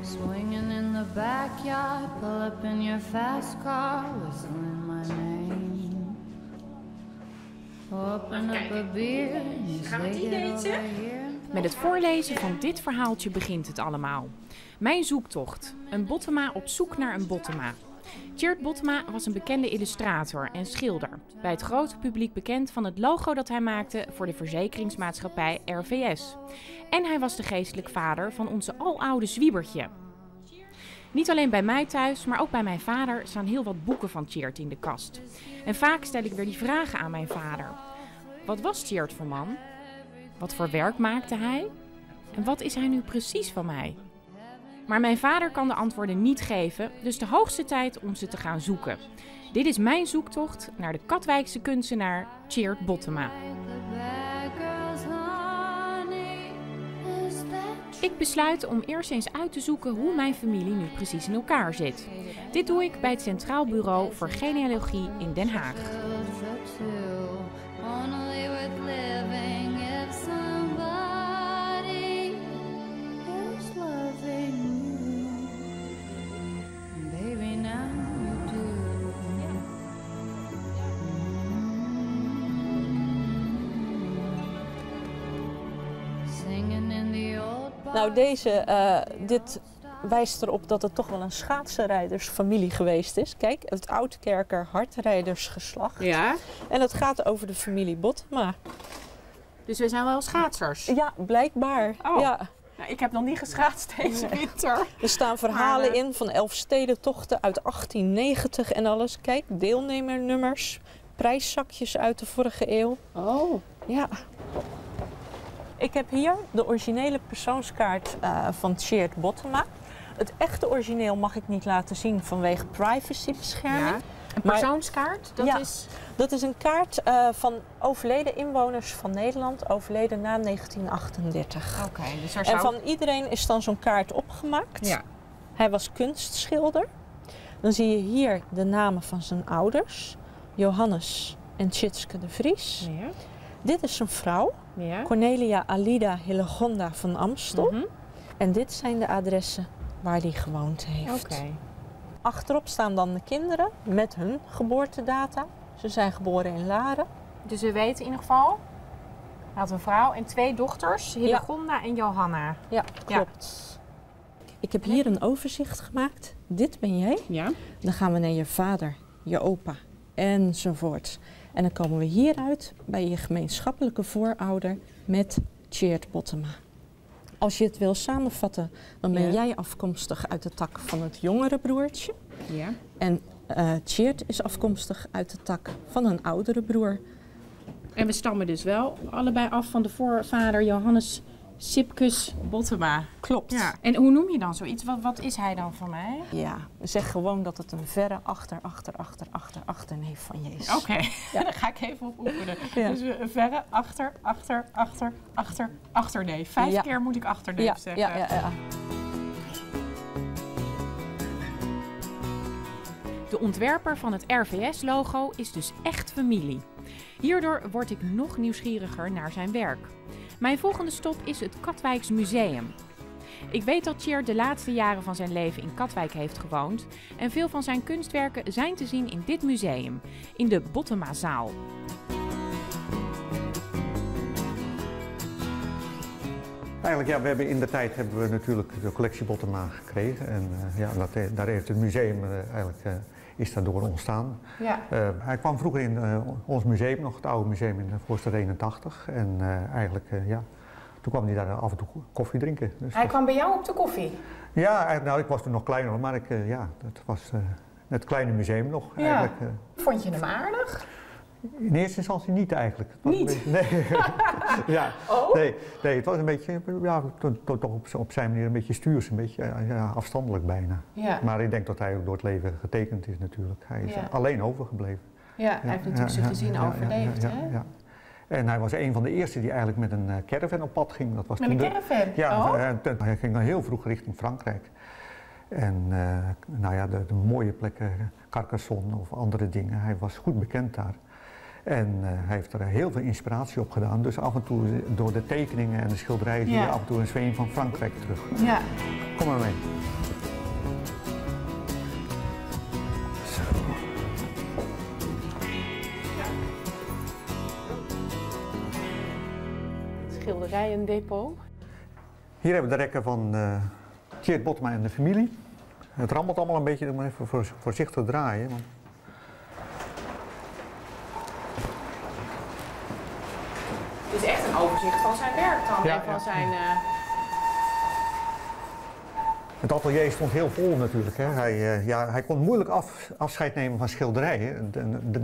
Swinging in the backyard, pull up in your fast car, whistling my name. Open up a beer, you say it over here. Met het voorlezen van dit verhaaltje begint het allemaal. Mijn zoektocht. Een Bottema op zoek naar een Bottema. Tjeerd Bottema was een bekende illustrator en schilder. Bij het grote publiek bekend van het logo dat hij maakte voor de verzekeringsmaatschappij RVS. En hij was de geestelijk vader van onze aloude Zwiebertje. Niet alleen bij mij thuis, maar ook bij mijn vader staan heel wat boeken van Tjeerd in de kast. En vaak stel ik weer die vragen aan mijn vader. Wat was Tjeerd voor man? Wat voor werk maakte hij? En wat is hij nu precies van mij? Maar mijn vader kan de antwoorden niet geven, dus de hoogste tijd om ze te gaan zoeken. Dit is mijn zoektocht naar de Katwijkse kunstenaar Tjeerd Bottema. Ik besluit om eerst eens uit te zoeken hoe mijn familie nu precies in elkaar zit. Dit doe ik bij het Centraal Bureau voor Genealogie in Den Haag. Nou, dit wijst erop dat het toch wel een schaatsenrijdersfamilie geweest is. Kijk, het Oudkerker hardrijdersgeslacht. Ja. En het gaat over de familie Bottema. Dus we zijn wel schaatsers? Ja, blijkbaar. Oh. Ja. Nou, ik heb nog niet geschaatst deze winter. Er staan verhalen in van Elfstedentochten uit 1890 en alles. Kijk, deelnemernummers, prijszakjes uit de vorige eeuw. Oh. Ja. Ik heb hier de originele persoonskaart van Tjeerd Bottema. Het echte origineel mag ik niet laten zien vanwege privacybescherming. Ja. Een persoonskaart? Dat is een kaart van overleden inwoners van Nederland, overleden na 1938. Oké, dus En van iedereen is dan zo'n kaart opgemaakt. Ja. Hij was kunstschilder. Dan zie je hier de namen van zijn ouders, Johannes en Tjitske de Vries. Ja. Dit is zijn vrouw, Ja. Cornelia Alida Hillegonda van Amstel. En dit zijn de adressen waar hij gewoond heeft. Oké. Achterop staan dan de kinderen met hun geboortedata. Ze zijn geboren in Laren. Dus we weten in ieder geval, hij had een vrouw en 2 dochters, Hillegonda en Johanna. Ja, klopt. Ik heb hier een overzicht gemaakt. Dit ben jij. Ja. Dan gaan we naar je vader, je opa enzovoort. En dan komen we hieruit bij je gemeenschappelijke voorouder met Tjeerd Bottema. Als je het wil samenvatten, dan ben jij afkomstig uit de tak van het jongere broertje. Ja. En Tjeerd is afkomstig uit de tak van een oudere broer. En we stammen dus wel allebei af van de voorvader Johannes Sipkus Bottema. Klopt. Ja. En hoe noem je dan zoiets? Wat is hij dan voor mij? Ja, zeg gewoon dat het een verre achterneef van je is. Oké, dan ga ik even op oefenen. Ja. Dus een verre achterneef. 5 keer moet ik achterneef zeggen. Ja. De ontwerper van het RVS-logo is dus echt familie. Hierdoor word ik nog nieuwsgieriger naar zijn werk. Mijn volgende stop is het Katwijks Museum. Ik weet dat Tjeerd de laatste jaren van zijn leven in Katwijk heeft gewoond en veel van zijn kunstwerken zijn te zien in dit museum, in de Bottemazaal. Eigenlijk, we hebben in de tijd natuurlijk de collectie Bottema gekregen en daar heeft het museum is daardoor ontstaan. Ja. Hij kwam vroeger in ons museum, nog het oude museum in de Voorster 81 en toen kwam hij daar af en toe koffie drinken. Dus hij kwam bij jou op de koffie? Ja, ik was toen nog kleiner, maar dat was het kleine museum nog. Ja. Eigenlijk, vond je hem aardig? In eerste instantie niet eigenlijk. Niet? Nee. Ja. Oh? Nee, het was een beetje, toch op zijn manier een beetje stuurs, een beetje afstandelijk bijna. Ja. Maar ik denk dat hij ook door het leven getekend is natuurlijk. Hij is alleen overgebleven. Ja, hij heeft natuurlijk zijn gezin overleefd, hè? Ja. En hij was een van de eerste die eigenlijk met een caravan op pad ging. Dat was met een caravan? Ja, hij ging dan heel vroeg richting Frankrijk. En de mooie plekken, Carcassonne of andere dingen, hij was goed bekend daar. En hij heeft er heel veel inspiratie op gedaan. Dus af en toe door de tekeningen en de schilderijen zie je af en toe een zweem van Frankrijk terug. Ja. Kom maar mee. schilderijen-depot. Hier hebben we de rekken van Tjeerd Bottema en de familie. Het rammelt allemaal een beetje, om even voorzichtig draaien. Want... Het is echt een overzicht van zijn werk dan Ja, en van ja. zijn... Het atelier stond heel vol natuurlijk. Hè. Hij kon moeilijk afscheid nemen van schilderijen.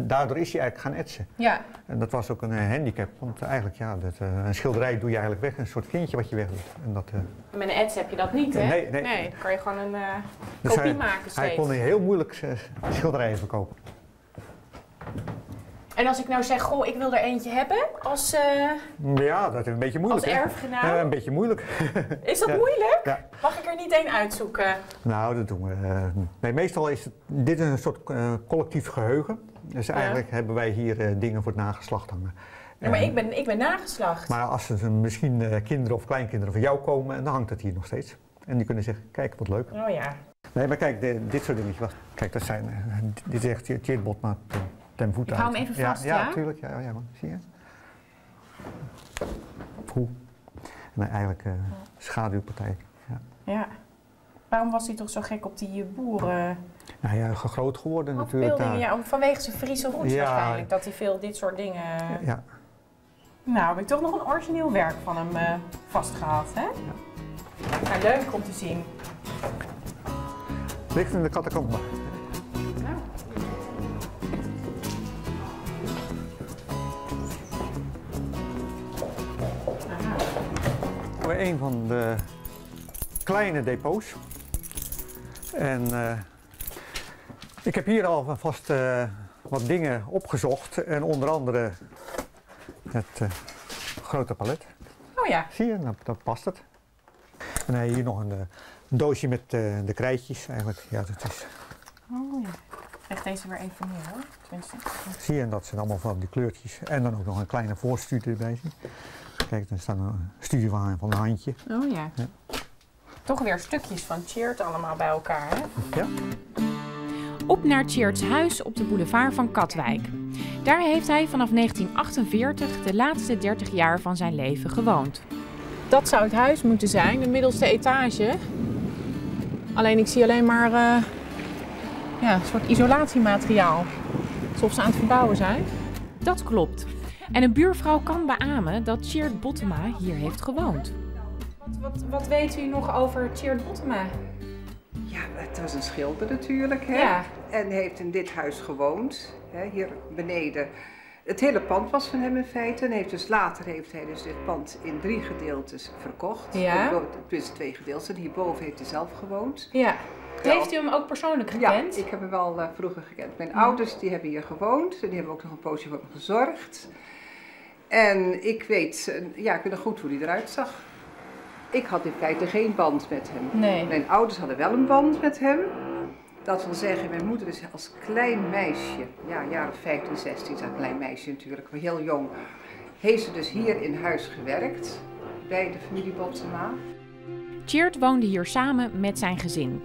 Daardoor is hij eigenlijk gaan etsen. Ja. En dat was ook een handicap, want eigenlijk een schilderij doe je eigenlijk weg, een soort kindje wat je weg doet. En dat, Met een ets heb je dat niet, hè? Nee. Dan kan je gewoon een dus kopie maken steeds. hij kon heel moeilijk schilderijen verkopen. En als ik nou zeg, goh, ik wil er eentje hebben als Ja, dat is een beetje moeilijk. als hè? erfgenaam. Een beetje moeilijk. Is dat Ja. moeilijk? Ja. Mag ik er niet één uitzoeken? Nou, dat doen we. Nee, meestal is dit een soort collectief geheugen. Dus eigenlijk hebben wij hier dingen voor het nageslacht hangen. Ja, maar ik ben nageslacht. Maar als er misschien kinderen of kleinkinderen van jou komen, dan hangt het hier nog steeds. En die kunnen zeggen, kijk wat leuk. Oh ja. Nee, maar kijk, dit soort dingetjes. Kijk, dat zijn, dit is echt Tjeerd Bottema ten voet Ik hou hem even vast, ja? Ja, tuurlijk. Ja, maar zie je? Poeh. En eigenlijk schaduwpartij. Ja. Ja. Waarom was hij toch zo gek op die boeren? Nou ja, groot geworden natuurlijk Afbeeldingen, daar. ja, vanwege zijn Friese roots Ja. waarschijnlijk. Dat hij veel dit soort dingen... Ja. Nou, heb ik toch nog een origineel werk van hem vastgehad, hè? Ja. Nou, leuk om te zien. Ligt in de catacombe. Nou. Weer een van de kleine depots. En ik heb hier alvast wat dingen opgezocht. En onder andere het grote palet. Oh ja. Zie je, dat past het. En dan heb je hier nog een doosje met de krijtjes. Eigenlijk, ja, dat is... Oh ja. Ik leg deze weer even neer, hoor. Tenminste. Zie je, en dat zijn allemaal van die kleurtjes. En dan ook nog een kleine voorstuur erbij. Kijk, dan staat een stuurwagen van een handje. Oh ja. Ja. Toch weer stukjes van Tjeerd allemaal bij elkaar, hè? Ja. Op naar Tjeerd's huis op de boulevard van Katwijk. Daar heeft hij vanaf 1948 de laatste 30 jaar van zijn leven gewoond. Dat zou het huis moeten zijn, de middelste etage. Alleen ik zie alleen maar een soort isolatiemateriaal. Alsof ze aan het verbouwen zijn. Dat klopt. En een buurvrouw kan beamen dat Tjeerd Bottema hier heeft gewoond. Wat weet u nog over Tjeerd Bottema? Ja, het was een schilder natuurlijk, hè? Ja. En hij heeft in dit huis gewoond, hè, hier beneden. Het hele pand was van hem in feite. En later heeft hij dus dit pand in 3 gedeeltes verkocht. Ja. Dus 2 gedeeltes. Hierboven heeft hij zelf gewoond. Ja. Heeft u hem ook persoonlijk gekend? Ja, ik heb hem wel vroeger gekend. Mijn ouders die hebben hier gewoond. En die hebben ook nog een poosje voor hem gezorgd. En ik weet nog goed hoe hij eruit zag. Ik had in feite geen band met hem. Nee. Mijn ouders hadden wel een band met hem. Dat wil zeggen, mijn moeder is als klein meisje, ja, jaren 15, 16, zo'n klein meisje natuurlijk, maar heel jong, heeft ze dus hier in huis gewerkt, bij de familie Bottema. Tjeerd woonde hier samen met zijn gezin.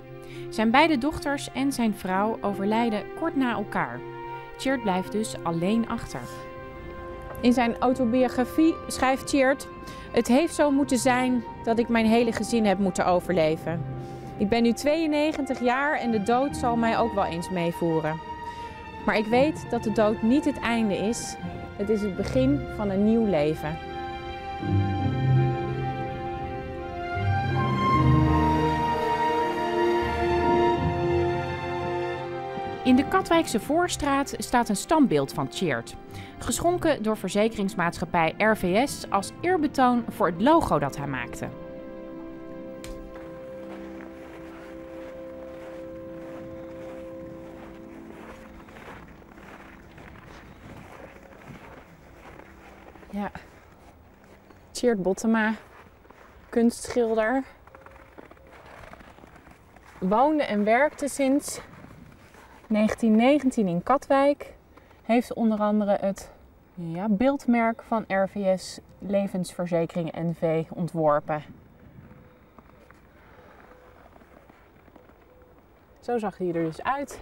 Zijn beide dochters en zijn vrouw overlijden kort na elkaar. Tjeerd blijft dus alleen achter. In zijn autobiografie schrijft Tjeerd: "Het heeft zo moeten zijn dat ik mijn hele gezin heb moeten overleven. Ik ben nu 92 jaar en de dood zal mij ook wel eens meevoeren. Maar ik weet dat de dood niet het einde is. Het is het begin van een nieuw leven." In de Katwijkse Voorstraat staat een standbeeld van Tjeerd. Geschonken door verzekeringsmaatschappij RVS als eerbetoon voor het logo dat hij maakte. Ja, Tjeerd Bottema, kunstschilder. Woonde en werkte sinds 1919 in Katwijk. Heeft onder andere het beeldmerk van RVS Levensverzekering NV ontworpen. Zo zag hij er dus uit.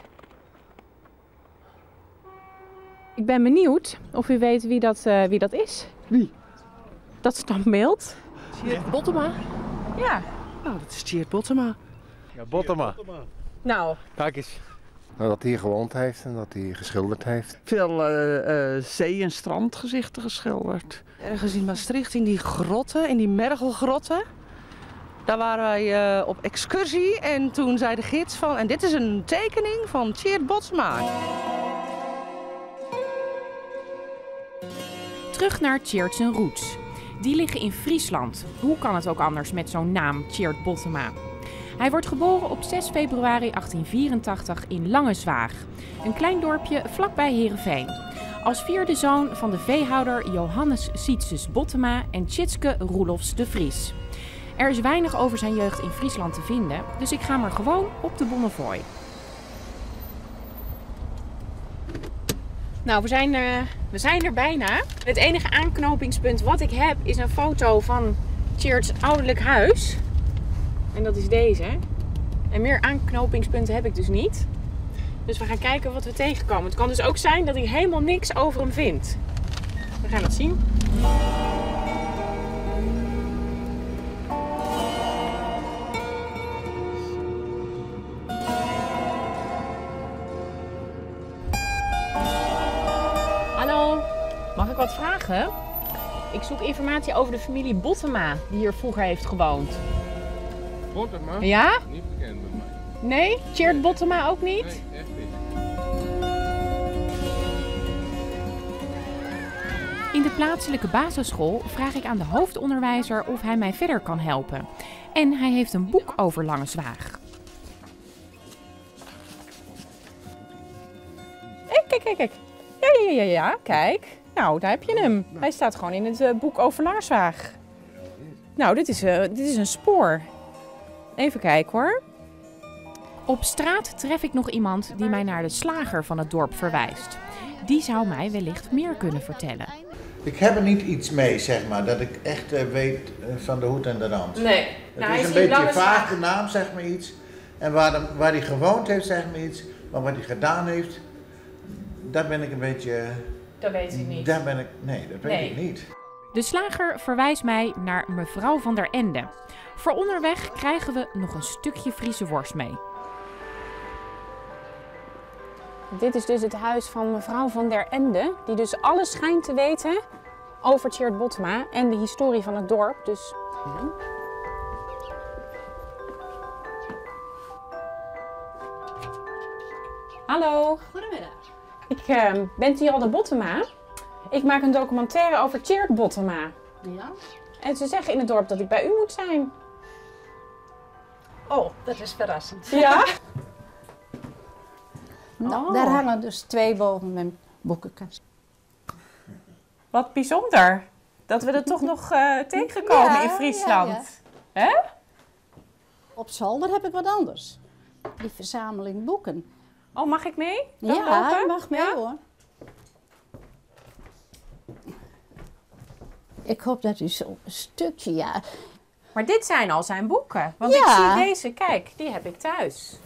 Ik ben benieuwd of u weet wie dat is. Wie? dat standbeeld? Tjeerd Bottema? Ja. Nou, dat is Tjeerd Bottema. Ja, Bottema. Nou, Kijk eens. Nou, dat hij hier gewoond heeft en dat hij geschilderd heeft. Veel zee- en strandgezichten geschilderd. Ergens in Maastricht, in die grotten, in die mergelgrotten. Daar waren wij op excursie en toen zei de gids van... En dit is een tekening van Tjeerd Bottema. terug naar Tjeerd zijn roots. Die liggen in Friesland. Hoe kan het ook anders met zo'n naam, Tjeerd Bottema? Hij wordt geboren op 6 februari 1884 in Langezwaag, een klein dorpje vlakbij Heerenveen. Als vierde zoon van de veehouder Johannes Sietses Bottema en Tjitske Roelofs de Vries. Er is weinig over zijn jeugd in Friesland te vinden, dus ik ga maar gewoon op de Bonnefoy. Nou, we zijn er bijna. Het enige aanknopingspunt wat ik heb is een foto van Tjeerd's ouderlijk huis. En dat is deze. En meer aanknopingspunten heb ik dus niet. Dus we gaan kijken wat we tegenkomen. Het kan dus ook zijn dat ik helemaal niks over hem vind. We gaan het zien. Hallo, mag ik wat vragen? Ik zoek informatie over de familie Bottema die hier vroeger heeft gewoond. Bottema? Ja? Niet bekend bij mij. Nee? Tjeerd Bottema ook niet? Nee, echt niet. In de plaatselijke basisschool vraag ik aan de hoofdonderwijzer of hij mij verder kan helpen. En hij heeft een boek over Langezwaag. Kijk. Ja, kijk. Nou, daar heb je hem. Hij staat gewoon in het boek over Langezwaag. Nou, dit is een spoor. Even kijken hoor. Op straat tref ik nog iemand die mij naar de slager van het dorp verwijst. Die zou mij wellicht meer kunnen vertellen. Ik heb er niet iets mee, zeg maar, dat ik echt weet van de hoed en de rand. Nee. Het is een beetje vaag, de naam, zeg maar iets. En waar hij gewoond heeft, zeg maar iets. Maar wat hij gedaan heeft, daar ben ik een beetje... Dat weet ik niet. Daar ben ik... Nee, dat weet ik niet. De slager verwijst mij naar mevrouw van der Ende. Voor onderweg krijgen we nog een stukje Friese worst mee. Dit is dus het huis van mevrouw van der Ende, die dus alles schijnt te weten over Tjeerd Bottema en de historie van het dorp. Dus... Hallo. Goedemiddag. Ben Tjerde Bottema. Ik maak een documentaire over Tjeerd Bottema. Ja? En ze zeggen in het dorp dat ik bij u moet zijn. Oh, dat is verrassend. Ja? Nou, daar hangen dus 2 boven mijn boekenkast. Wat bijzonder. Dat we er toch nog tegenkomen in Friesland. Ja. Hè? Op zolder heb ik wat anders. Die verzameling boeken. Oh, mag ik mee? Dan Ja, lopen? je mag mee hoor. Ik hoop dat u zo'n stukje, ja. Maar dit zijn al zijn boeken. Want Ja. ik zie deze, kijk, die heb ik thuis.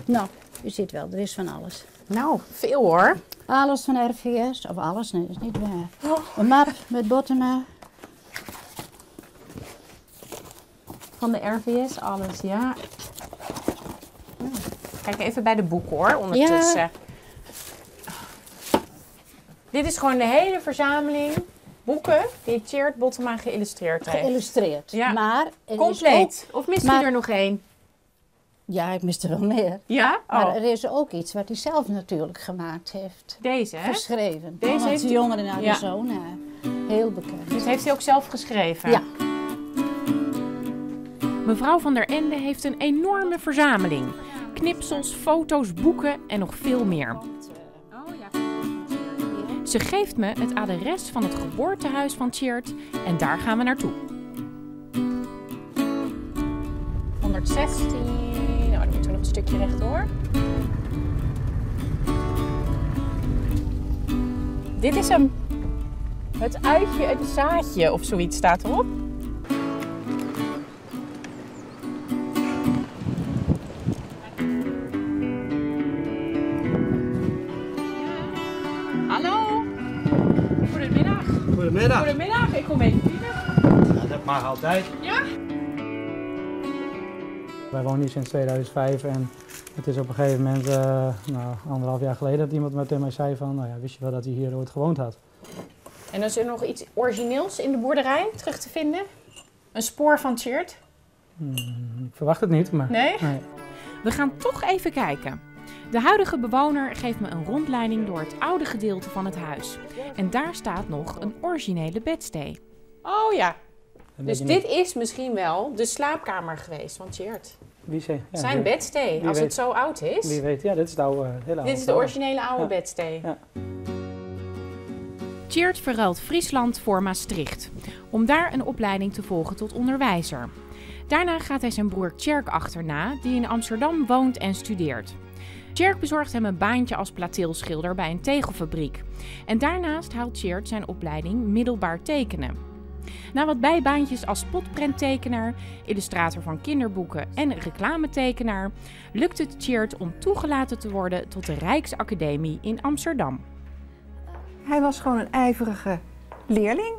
Nou, u ziet wel, er is van alles. Nou, veel hoor. Alles van RVS, of alles, nee, dat is niet waar. Een map met Bottema. Van de RVS, alles, ja. Kijk even bij de boeken hoor, ondertussen. Ja. Dit is gewoon de hele verzameling boeken die Tjeerd Bottema geïllustreerd heeft. Geïllustreerd. Ja. Maar er Compleet. Is ook, Of mist maar- u er nog één? Ja, ik mis er wel meer. Ja? Maar Oh, er is ook iets wat hij zelf natuurlijk gemaakt heeft. deze hè? Geschreven. Deze Deze heeft de u- jongeren in Arizona. Heel bekend. Dit heeft hij ook zelf geschreven? Ja. Mevrouw van der Ende heeft een enorme verzameling. Knipsels, foto's, boeken en nog veel meer. Ze geeft me het adres van het geboortehuis van Tjeerd en daar gaan we naartoe. 116, nou dan moeten we nog een stukje rechtdoor. Dit is hem. Het uitje, het zaadje of zoiets staat erop. Hallo. Goedemiddag. Goedemiddag. Goedemiddag, ik kom even binnen. Mag altijd. Ja? Wij wonen hier sinds 2005 en het is op een gegeven moment, 1,5 jaar geleden, dat iemand tegen mij zei van, nou ja, wist je wel dat hij hier ooit gewoond had. En is er nog iets origineels in de boerderij terug te vinden? Een spoor van Tjeerd? Ik verwacht het niet, maar... Nee? We gaan toch even kijken. De huidige bewoner geeft me een rondleiding door het oude gedeelte van het huis. En daar staat nog een originele bedstee. Oh ja. Dus dit is misschien wel de slaapkamer geweest van Tjeerd. Wie zei? Ja, zijn bedstee, als het zo oud is. Wie weet, ja, dit is de oude, hele oude. Dit is de originele oude bedstee. Ja. Tjeerd verruilt Friesland voor Maastricht, om daar een opleiding te volgen tot onderwijzer. Daarna gaat hij zijn broer Tjerk achterna, die in Amsterdam woont en studeert. Tjerk bezorgt hem een baantje als plateelschilder bij een tegelfabriek. En daarnaast haalt Tjeerd zijn opleiding middelbaar tekenen. Na wat bijbaantjes als spotprenttekenaar, illustrator van kinderboeken en reclametekenaar, lukt het Tjeerd om toegelaten te worden tot de Rijksacademie in Amsterdam. Hij was gewoon een ijverige leerling,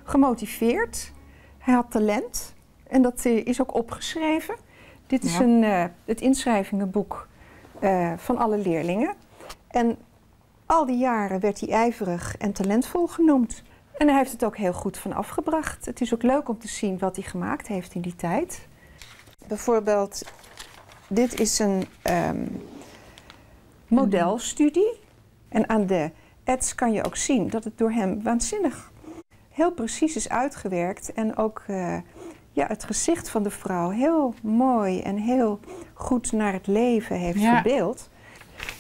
gemotiveerd. Hij had talent en dat is ook opgeschreven. Dit is het inschrijvingenboek van alle leerlingen. En al die jaren werd hij ijverig en talentvol genoemd. En hij heeft het ook heel goed van afgebracht. Het is ook leuk om te zien wat hij gemaakt heeft in die tijd. Bijvoorbeeld, dit is een modelstudie. En aan de ets kan je ook zien dat het door hem waanzinnig heel precies is uitgewerkt. En ook het gezicht van de vrouw heel mooi en heel goed naar het leven heeft verbeeld.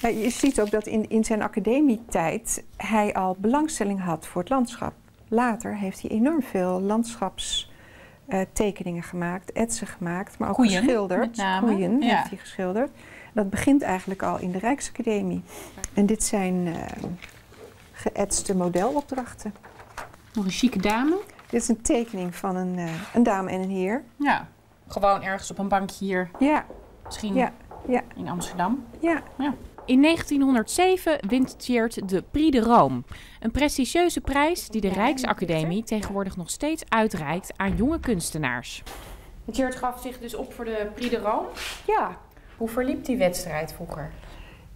Je ziet ook dat in zijn academietijd hij al belangstelling had voor het landschap. Later heeft hij enorm veel landschapstekeningen gemaakt, etsen gemaakt, maar ook geschilderd. Koeien heeft hij geschilderd. Dat begint eigenlijk al in de Rijksacademie. En dit zijn geëtste modelopdrachten. Nog een chique dame. Dit is een tekening van een dame en een heer. Ja, gewoon ergens op een bankje hier. Ja. Misschien in Amsterdam. Ja. In 1907 wint Tjeerd de Prix de Rome. Een prestigieuze prijs die de Rijksacademie tegenwoordig nog steeds uitreikt aan jonge kunstenaars. Tjeerd gaf zich dus op voor de Prix de Rome? Ja. Hoe verliep die wedstrijd vroeger?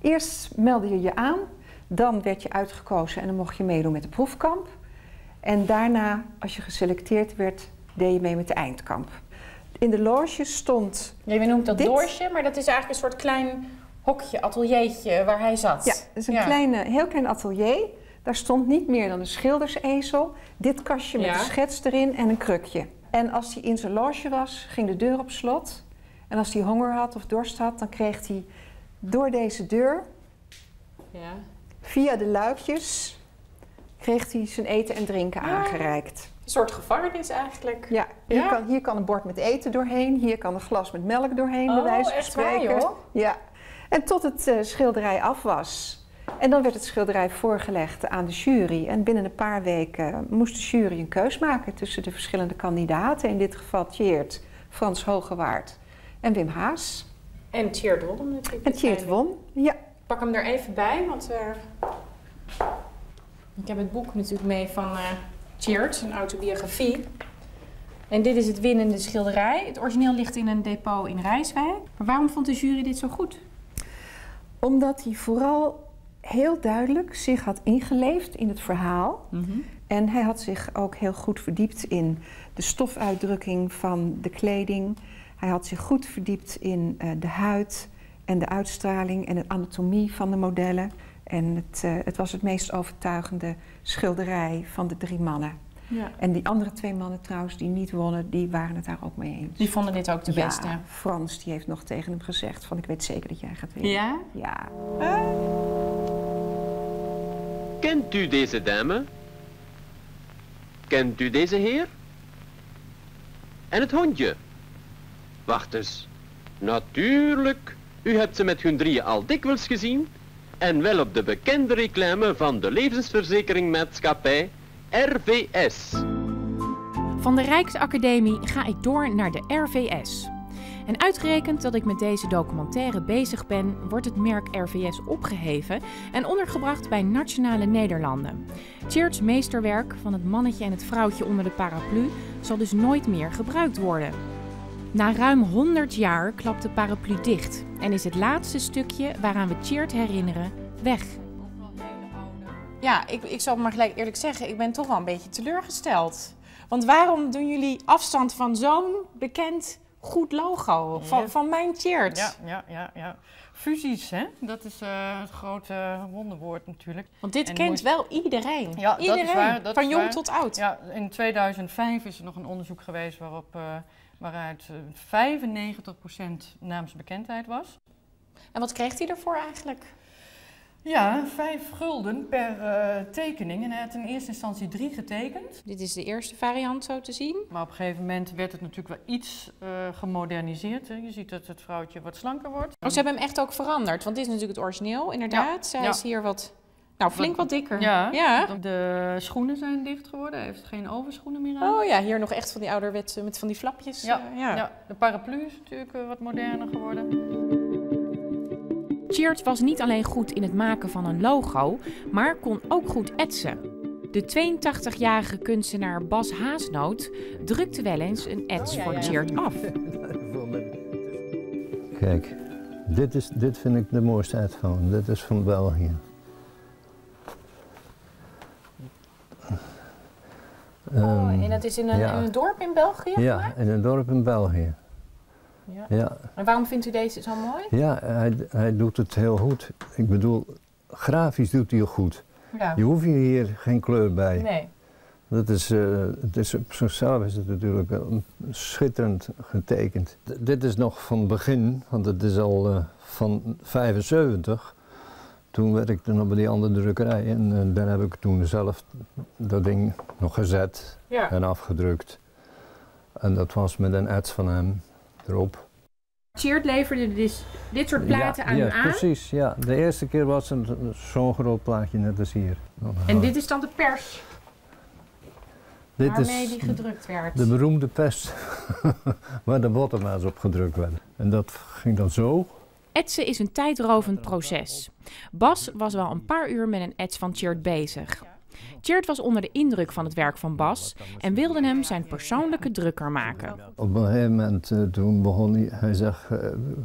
Eerst meldde je je aan, dan werd je uitgekozen en dan mocht je meedoen met de proefkamp. En daarna, als je geselecteerd werd, deed je mee met de eindkamp. In de loge stond... Je noemt dat loge, maar dat is eigenlijk een soort klein hokje, ateliertje waar hij zat. Ja, het is een heel klein atelier. Daar stond niet meer dan een schildersezel, dit kastje met een schets erin en een krukje. En als hij in zijn loge was, ging de deur op slot. En als hij honger had of dorst had, dan kreeg hij door deze deur, via de luikjes, kreeg hij zijn eten en drinken aangereikt. Een soort gevangenis eigenlijk. Ja, hier kan een bord met eten doorheen, hier kan een glas met melk doorheen, bij wijze van spreken. Waar, joh? Ja. En tot het schilderij af was. En dan werd het schilderij voorgelegd aan de jury. En binnen een paar weken moest de jury een keus maken tussen de verschillende kandidaten. In dit geval Tjeerd, Frans Hogewaard en Wim Haas. En Tjeerd won natuurlijk. En Tjeerd won, ja. Ik pak hem er even bij, want ik heb het boek natuurlijk mee van Tjeerd, zijn autobiografie. En dit is het winnende schilderij. Het origineel ligt in een depot in Rijswijk. Maar waarom vond de jury dit zo goed? Omdat hij vooral heel duidelijk zich had ingeleefd in het verhaal. En hij had zich ook heel goed verdiept in de stofuitdrukking van de kleding. Hij had zich goed verdiept in de huid en de uitstraling en de anatomie van de modellen. En het was het meest overtuigende schilderij van de 3 mannen. Ja. En die andere 2 mannen trouwens die niet wonnen, die waren het daar ook mee eens. Die vonden dit ook de beste? Frans die heeft nog tegen hem gezegd van ik weet zeker dat jij gaat winnen. Ja? Ja. Kent u deze dame? Kent u deze heer? En het hondje? Wacht eens. Natuurlijk, u hebt ze met hun 3 al dikwijls gezien. En wel op de bekende reclame van de levensverzekeringmaatschappij RVS. Van de Rijksacademie ga ik door naar de RVS. En uitgerekend dat ik met deze documentaire bezig ben, wordt het merk RVS opgeheven en ondergebracht bij Nationale Nederlanden. Tjeerd's meesterwerk van het mannetje en het vrouwtje onder de paraplu zal dus nooit meer gebruikt worden. Na ruim 100 jaar klapt de paraplu dicht en is het laatste stukje waaraan we Tjeerd herinneren weg. Ja, ik zal maar gelijk eerlijk zeggen, ik ben toch wel een beetje teleurgesteld. Want waarom doen jullie afstand van zo'n bekend goed logo van mijn Tjeerd? Ja. Fusies, hè? Dat is het grote wonderwoord natuurlijk. Want dit kent wel iedereen. Ja, iedereen, dat is waar, dat van is jong waar. tot oud. Ja, in 2005 is er nog een onderzoek geweest waaruit 95% naamsbekendheid was. En wat kreeg hij ervoor eigenlijk? Ja, 5 gulden per tekening. En hij had in eerste instantie 3 getekend. Dit is de eerste variant zo te zien. Maar op een gegeven moment werd het natuurlijk wel iets gemoderniseerd. Hè. Je ziet dat het vrouwtje wat slanker wordt. Oh, ze hebben hem echt ook veranderd, want dit is natuurlijk het origineel, inderdaad. Zij is hier flink wat dikker. Ja. De schoenen zijn dicht geworden. Hij heeft geen overschoenen meer aan. Oh ja, hier nog echt van die ouderwetse met van die flapjes. Ja, de paraplu is natuurlijk wat moderner geworden. Tjeerd was niet alleen goed in het maken van een logo, maar kon ook goed etsen. De 82-jarige kunstenaar Bas Haasnoot drukte wel eens een ets voor Tjeerd af. Kijk, dit vind ik de mooiste ets van. Dit is van België. En dat is in een dorp in België? Ja, in een dorp in België. Ja. En waarom vindt u deze zo mooi? Ja, hij doet het heel goed. Ik bedoel, grafisch doet hij het goed. Ja. Je hoeft hier geen kleur bij. Nee. Dat is, op zichzelf is het natuurlijk schitterend getekend. Dit is nog van het begin, want het is al van 75. Toen werkte ik nog bij die andere drukkerij en daar heb ik toen zelf dat ding nog gezet en afgedrukt. En dat was met een ets van hem erop. Tjeerd leverde dus dit soort platen aan u aan? Ja, precies. Ja. De eerste keer was het zo'n groot plaatje net als hier. En dit is dan de pers waarmee die gedrukt werd? De beroemde pers waar de Bottoma's op gedrukt werden. En dat ging dan zo. Etsen is een tijdrovend proces. Bas was wel een paar uur met een ets van Tjeerd bezig. Tjeerd was onder de indruk van het werk van Bas en wilde hem zijn persoonlijke drukker maken. Op een gegeven moment toen begon hij zegt,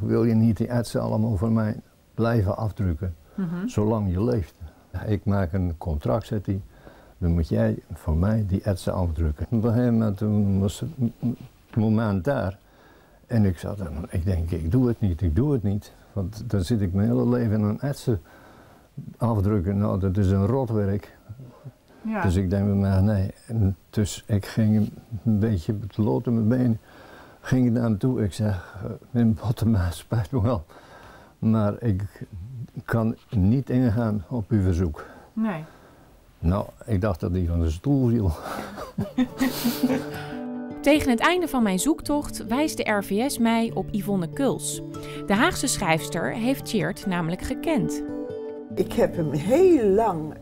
wil je niet die etsen allemaal voor mij blijven afdrukken, zolang je leeft. Ik maak een contract, zegt hij, dan moet jij voor mij die etsen afdrukken. Op een gegeven moment toen was het moment daar en ik denk, ik doe het niet. Want dan zit ik mijn hele leven aan etsen afdrukken, nou dat is een rotwerk. Ja. Dus ik denk bij mij, nee. En dus ik ging een beetje met lood in mijn been, ging ik naar hem toe. Ik zeg, meneer Bottema, spijt me wel, maar ik kan niet ingaan op uw verzoek. Nee. Nou, ik dacht dat hij van de stoel viel. Tegen het einde van mijn zoektocht wijst de RVS mij op Yvonne Kuls. De Haagse schrijfster heeft Tjeerd namelijk gekend. Ik heb hem heel lang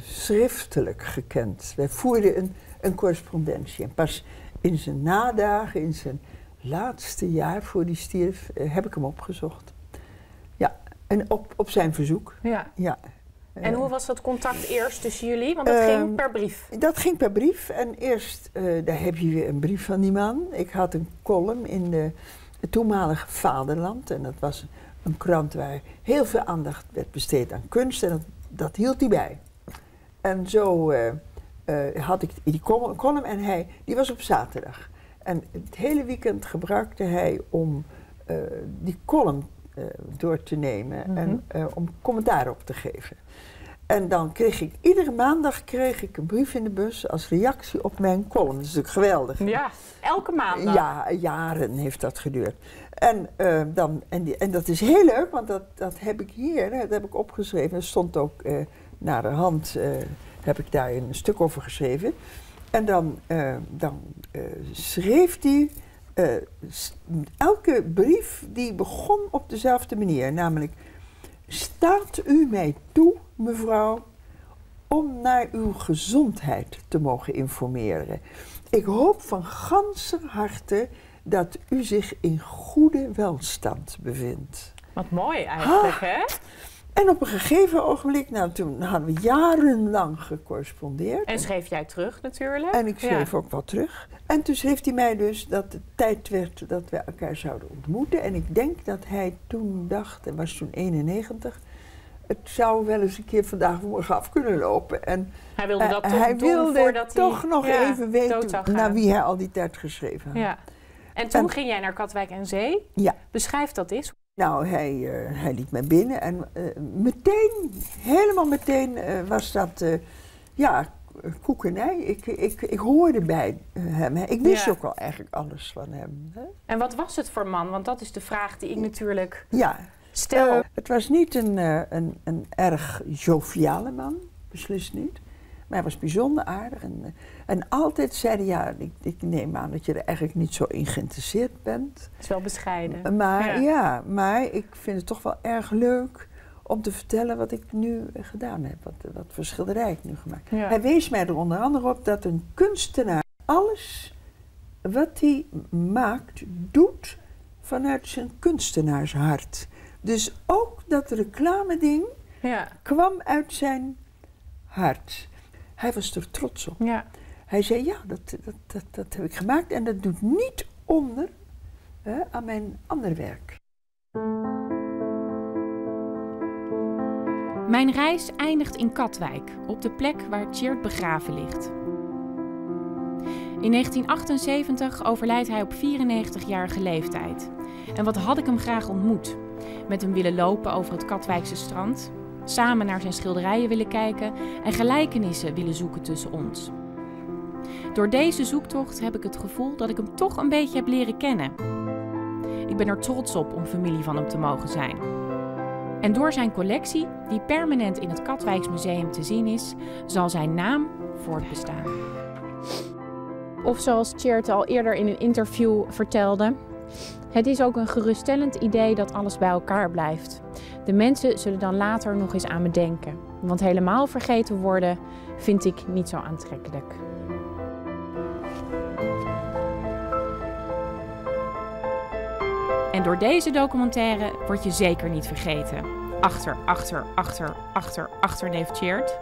schriftelijk gekend. Wij voerden een correspondentie. En pas in zijn nadagen, in zijn laatste jaar voor hij stierf, heb ik hem opgezocht. Ja, en op zijn verzoek. Ja. En hoe was dat contact eerst tussen jullie? Want dat ging per brief. Dat ging per brief. En eerst, daar heb je weer een brief van die man. Ik had een column in het toenmalige Vaderland. En dat was een krant waar heel veel aandacht werd besteed aan kunst. En dat hield hij bij. En zo had ik die column en die was op zaterdag. En het hele weekend gebruikte hij om die column door te nemen en om commentaar op te geven. En dan kreeg ik, iedere maandag kreeg ik een brief in de bus als reactie op mijn column. Dat is natuurlijk geweldig. Ja, elke maandag. Ja, jaren heeft dat geduurd. En dat is heel leuk, want dat heb ik hier, dat heb ik opgeschreven. Er stond ook naderhand, heb ik daar een stuk over geschreven. En dan schreef hij, elke brief die begon op dezelfde manier. Namelijk, staat u mij toe, mevrouw, om naar uw gezondheid te mogen informeren. Ik hoop van ganser harte dat u zich in goede welstand bevindt. Wat mooi eigenlijk, hè? En op een gegeven ogenblik, nou toen hadden we jarenlang gecorrespondeerd. En schreef jij terug natuurlijk? En ik schreef ook wel terug. En toen schreef hij mij dus dat het tijd werd dat we elkaar zouden ontmoeten. En ik denk dat hij toen dacht, hij was toen 91... het zou wel eens een keer vandaag morgen af kunnen lopen. En hij wilde dat toch hij doen wilde voordat hij toch nog even weten naar wie hij al die tijd geschreven had. Ja. En toen ging jij naar Katwijk en Zee. Ja. Beschrijf dat eens. Nou, hij liet mij binnen en helemaal meteen was dat, koekenij. Ik hoorde bij hem. Hè. Ik wist ook al eigenlijk alles van hem. Hè. En wat was het voor man? Want dat is de vraag die ik natuurlijk stel. Het was niet een erg joviale man, beslist niet. Maar hij was bijzonder aardig. En altijd zei hij, ja, ik neem aan dat je er eigenlijk niet zo in geïnteresseerd bent. Het is wel bescheiden. Maar maar ik vind het toch wel erg leuk om te vertellen wat ik nu gedaan heb. Wat voor schilderij ik nu gemaakt heb. Ja. Hij wees mij er onder andere op dat een kunstenaar alles wat hij maakt, doet vanuit zijn kunstenaarshart. Dus ook dat reclameding kwam uit zijn hart. Hij was er trots op. Ja. Hij zei, ja, dat heb ik gemaakt en dat doet niet onder aan mijn ander werk. Mijn reis eindigt in Katwijk, op de plek waar Tjeerd begraven ligt. In 1978 overlijdt hij op 94-jarige leeftijd. En wat had ik hem graag ontmoet? Met hem willen lopen over het Katwijkse strand, samen naar zijn schilderijen willen kijken en gelijkenissen willen zoeken tussen ons. Door deze zoektocht heb ik het gevoel dat ik hem toch een beetje heb leren kennen. Ik ben er trots op om familie van hem te mogen zijn. En door zijn collectie, die permanent in het Katwijks Museum te zien is, zal zijn naam voortbestaan. Of zoals Tjeerd al eerder in een interview vertelde, het is ook een geruststellend idee dat alles bij elkaar blijft. De mensen zullen dan later nog eens aan me denken. Want helemaal vergeten worden vind ik niet zo aantrekkelijk. En door deze documentaire word je zeker niet vergeten. Achter neef Tjeerd.